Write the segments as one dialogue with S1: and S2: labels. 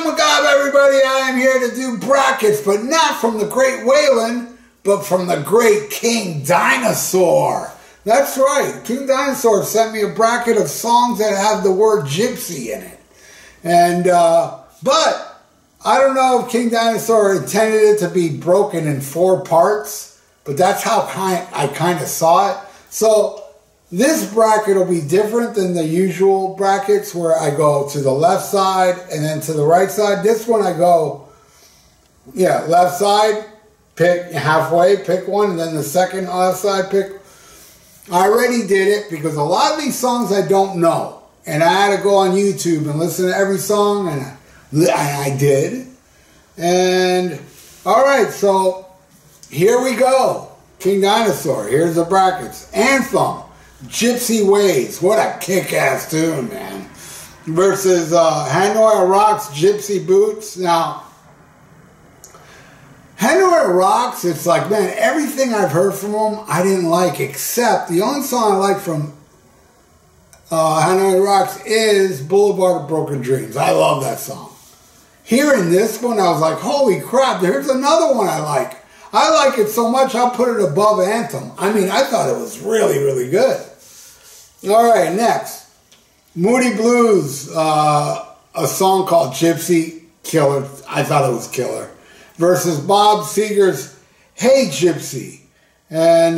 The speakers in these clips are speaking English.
S1: Macabre, everybody. I am here to do brackets, but not from the great Waylon, but from the great King Dinosaur. That's right. King Dinosaur sent me a bracket of songs that have the word gypsy in it. And, but I don't know if King Dinosaur intended it to be broken in 4 parts, but that's how I kind of saw it. So this bracket will be different than the usual brackets where I go to the left side and then to the right side. This one I go, left side, pick halfway, pick one, and then the second left side, pick. I already did it because a lot of these songs I don't know. And I had to go on YouTube and listen to every song, and I did. And, all right, so here we go. King Dinosaur, here's the brackets. Anthem. Gypsy Ways, what a kick-ass tune, man. Versus Hanoi Rocks, Gypsy Boots. Now, Hanoi Rocks, it's like, man, everything I've heard from them, I didn't like, except the only song I like from Hanoi Rocks is Boulevard of Broken Dreams. I love that song. Hearing this one, I was like, holy crap, there's another one I like. I like it so much, I'll put it above Anthem. I mean, I thought it was really, really good. All right, next. Moody Blues, a song called Gypsy, killer. I thought it was killer. Versus Bob Seger's Hey Gypsy. And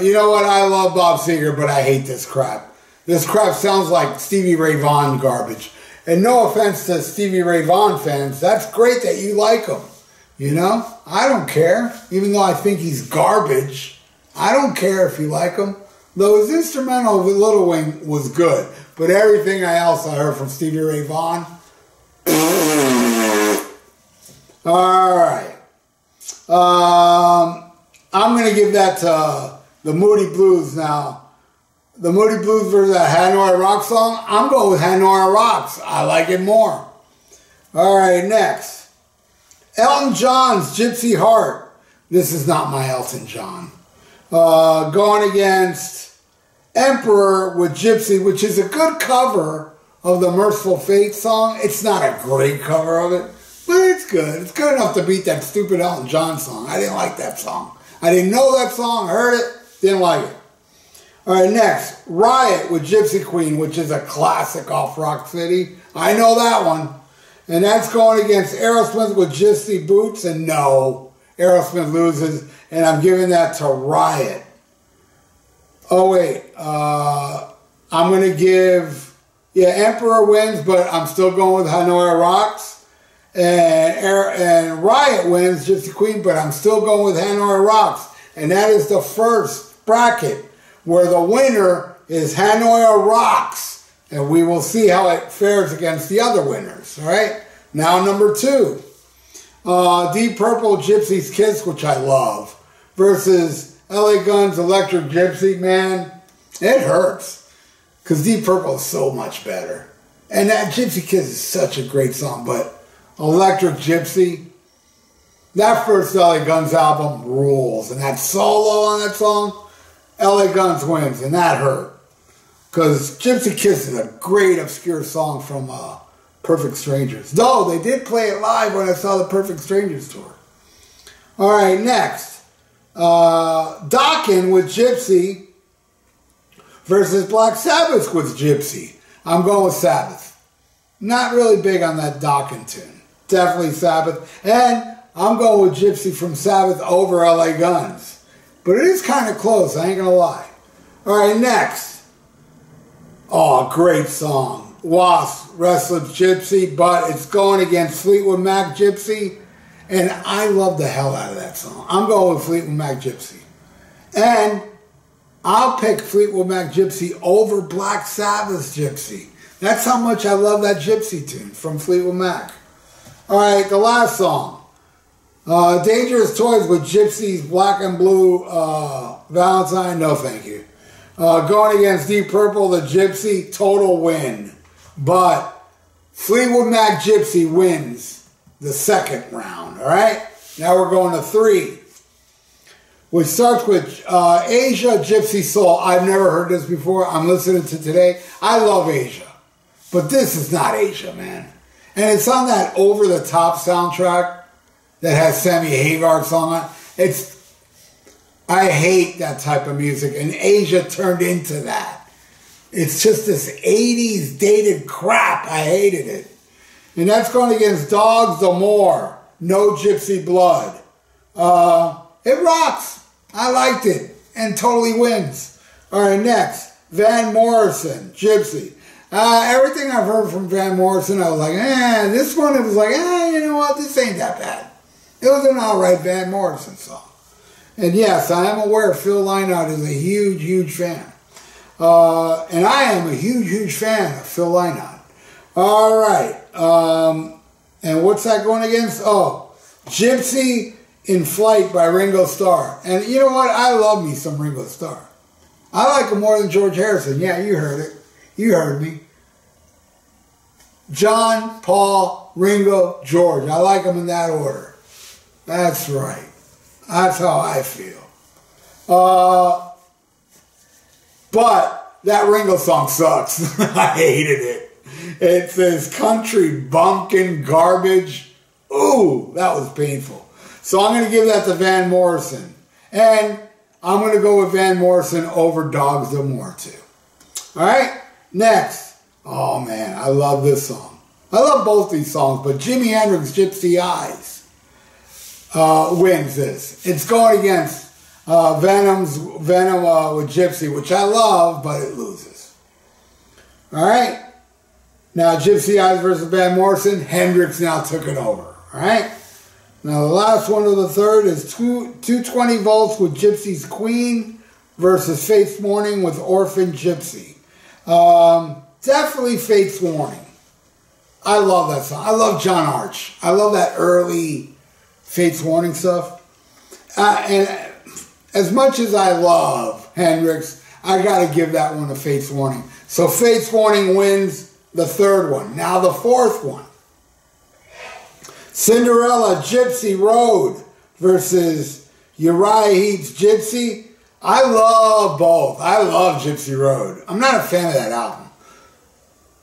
S1: you know what? I love Bob Seger, but I hate this crap. This crap sounds like Stevie Ray Vaughan garbage. And no offense to Stevie Ray Vaughan fans, that's great that you like him. You know, I don't care, even though I think he's garbage. I don't care if you like him. Though his instrumental with Little Wing was good, but everything else I heard from Stevie Ray Vaughan. All right. I'm going to give that to the Moody Blues now. The Moody Blues versus that Hanoi Rock song, I'm going with Hanoi Rocks. I like it more. All right, next. Elton John's Gypsy Heart. This is not my Elton John. Going against Emperor with Gypsy, which is a good cover of the Merciful Fate song. It's not a great cover of it, but it's good. It's good enough to beat that stupid Elton John song. I didn't like that song. I didn't know that song, heard it, didn't like it. All right, next. Riot with Gypsy Queen, which is a classic off Rock City. I know that one. And that's going against Aerosmith with Gypsy Boots, and no, Aerosmith loses, and I'm giving that to Riot. Oh, wait, I'm going to give, Emperor wins, but I'm still going with Hanoi Rocks, and Riot wins, Gypsy Queen, but I'm still going with Hanoi Rocks, and that is the first bracket, where the winner is Hanoi Rocks. And we will see how it fares against the other winners, all right? Now, number 2. Deep Purple, Gypsy's Kiss, which I love, versus LA Guns, Electric Gypsy. Man, it hurts, because Deep Purple is so much better. And that Gypsy Kiss is such a great song, but Electric Gypsy, that first LA Guns album rules. And that solo on that song, LA Guns wins, and that hurt. Because Gypsy Kiss is a great obscure song from Perfect Strangers. Though they did play it live when I saw the Perfect Strangers tour. All right, next. Dokken with Gypsy versus Black Sabbath with Gypsy. I'm going with Sabbath. Not really big on that Dokken tune. Definitely Sabbath. And I'm going with Gypsy from Sabbath over LA Guns. But it is kind of close, I ain't going to lie. All right, next. Oh, great song. Wasp, Restless Gypsy, but it's going against Fleetwood Mac Gypsy, and I love the hell out of that song. I'm going with Fleetwood Mac Gypsy. And I'll pick Fleetwood Mac Gypsy over Black Sabbath's Gypsy. That's how much I love that Gypsy tune from Fleetwood Mac. All right, the last song. Dangerous Toys with Gypsy's Black and Blue Valentine. No, thank you. Going against Deep Purple, the Gypsy, total win. But Fleetwood Mac Gypsy wins the second round, all right? Now we're going to 3, which starts with Asia Gypsy Soul. I've never heard this before. I'm listening to today. I love Asia. But this is not Asia, man. And it's on that Over the Top soundtrack that has Sammy Hagar's song on it. I hate that type of music, and Asia turned into that. It's just this 80s dated crap. I hated it. And that's going against Dogs D'Amour, No Gypsy Blood. It rocks. I liked it, and totally wins. All right, next, Van Morrison, Gypsy. Everything I've heard from Van Morrison, I was like, this one, it was like, you know what, this ain't that bad. It was an alright Van Morrison song. And yes, I am aware Phil Lynott is a huge, huge fan. And I am a huge, huge fan of Phil Lynott. Alright, and what's that going against? Oh, Gypsy in Flight by Ringo Starr. And you know what, I love me some Ringo Starr. I like him more than George Harrison. Yeah, you heard it. You heard me. John, Paul, Ringo, George. I like them in that order. That's right. That's how I feel. But that Ringo song sucks. I hated it. It's this country bumpkin garbage. Ooh, that was painful. So I'm going to give that to Van Morrison. And I'm going to go with Van Morrison over Dogs D'Amour too. All right, next. Oh man, I love this song. I love both these songs, but Jimi Hendrix, Gypsy Eyes, wins this. It's going against Venom with Gypsy, which I love, but it loses. All right. Now Gypsy Eyes versus Van Morrison. Hendrix now took it over. All right. Now the last one of the third is 220 volts with Gypsy's Queen versus Faith's Warning with Orphan Gypsy. Definitely Faith's Warning. I love that song. I love John Arch. I love that early Faith's Warning stuff. And as much as I love Hendrix, I got to give that one to Faith's Warning. So Faith's Warning wins the third one. Now the fourth one. Cinderella Gypsy Road versus Uriah Heep's Gypsy. I love both. I love Gypsy Road. I'm not a fan of that album.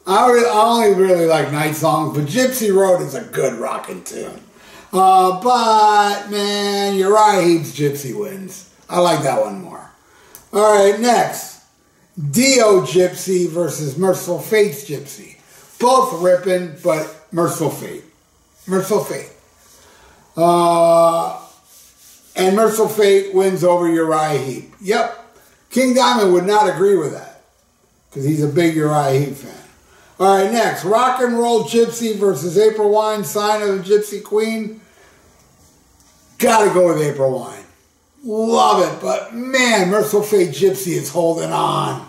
S1: I only really like Night Songs, but Gypsy Road is a good rockin' tune. But, man, Uriah Heep's Gypsy wins. I like that one more. All right, next. Dio Gypsy versus Merciful Fate's Gypsy. Both ripping, but Merciful Fate. Merciful Fate. And Merciful Fate wins over Uriah Heep. Yep. King Diamond would not agree with that, because he's a big Uriah Heep fan. All right, next. Rock and Roll Gypsy versus April Wine, Sign of the Gypsy Queen. Gotta go with April Wine. Love it, but man, Merciful Fate Gypsy is holding on.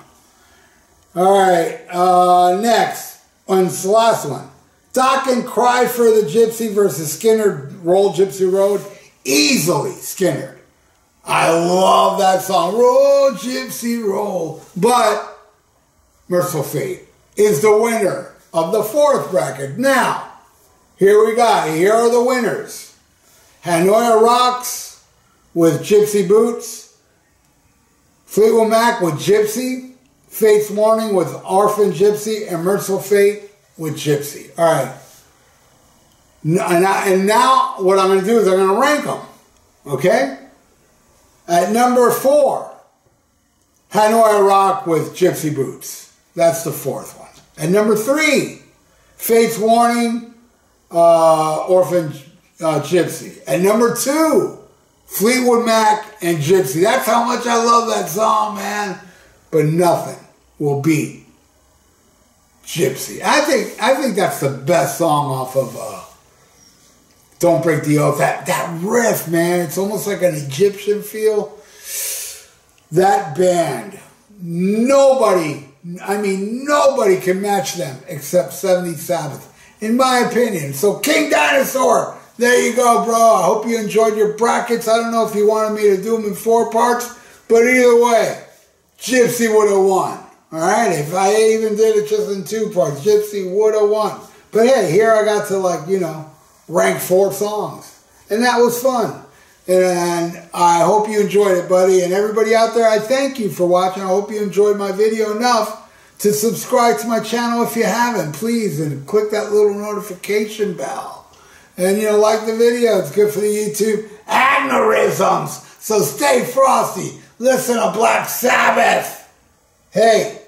S1: All right, next. And it's the last one. Doc and Cry for the Gypsy versus Skinner Roll Gypsy Road. Easily Skinner. I love that song. Roll Gypsy Roll. But Merciful Fate is the winner of the fourth bracket. Now, here we got. Here are the winners. Hanoi Rocks with Gypsy Boots. Fleetwood Mac with Gypsy. Faith's Warning with Orphan Gypsy. And Merciful Fate with Gypsy. All right. And now what I'm going to do is I'm going to rank them. Okay? At number 4, Hanoi Rock with Gypsy Boots. That's the fourth one. At number 3, Faith's Warning, Orphan Gypsy. At number 2, Fleetwood Mac and Gypsy. That's how much I love that song, man. But nothing will beat Gypsy. I think that's the best song off of Don't Break the Oath. That riff, man, it's almost like an Egyptian feel. That band, nobody can match them except 70 Sabbath, in my opinion. So King Dinosaur, there you go, bro. I hope you enjoyed your brackets. I don't know if you wanted me to do them in 4 parts, but either way, Gypsy would have won. All right, if I even did it just in 2 parts, Gypsy would have won. But hey, here I got to, rank 4 songs. And that was fun. And I hope you enjoyed it, buddy. And everybody out there, I thank you for watching. I hope you enjoyed my video enough to subscribe to my channel if you haven't, please, and click that little notification bell. And, you know, like the video. It's good for the YouTube algorithms. So stay frosty. Listen to Black Sabbath. Hey.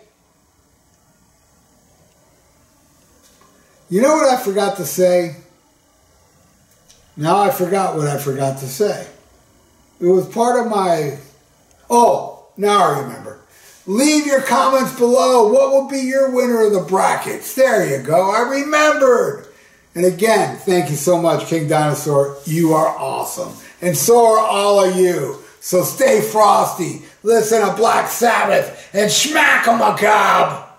S1: You know what I forgot to say? Now I forgot what I forgot to say. It was part of my... Oh, now I remember. Leave your comments below. What will be your winner of the brackets? There you go. I remembered. And again, thank you so much, King Dinosaur. You are awesome. And so are all of you. So stay frosty. Listen to Black Sabbath and smack 'em a cob.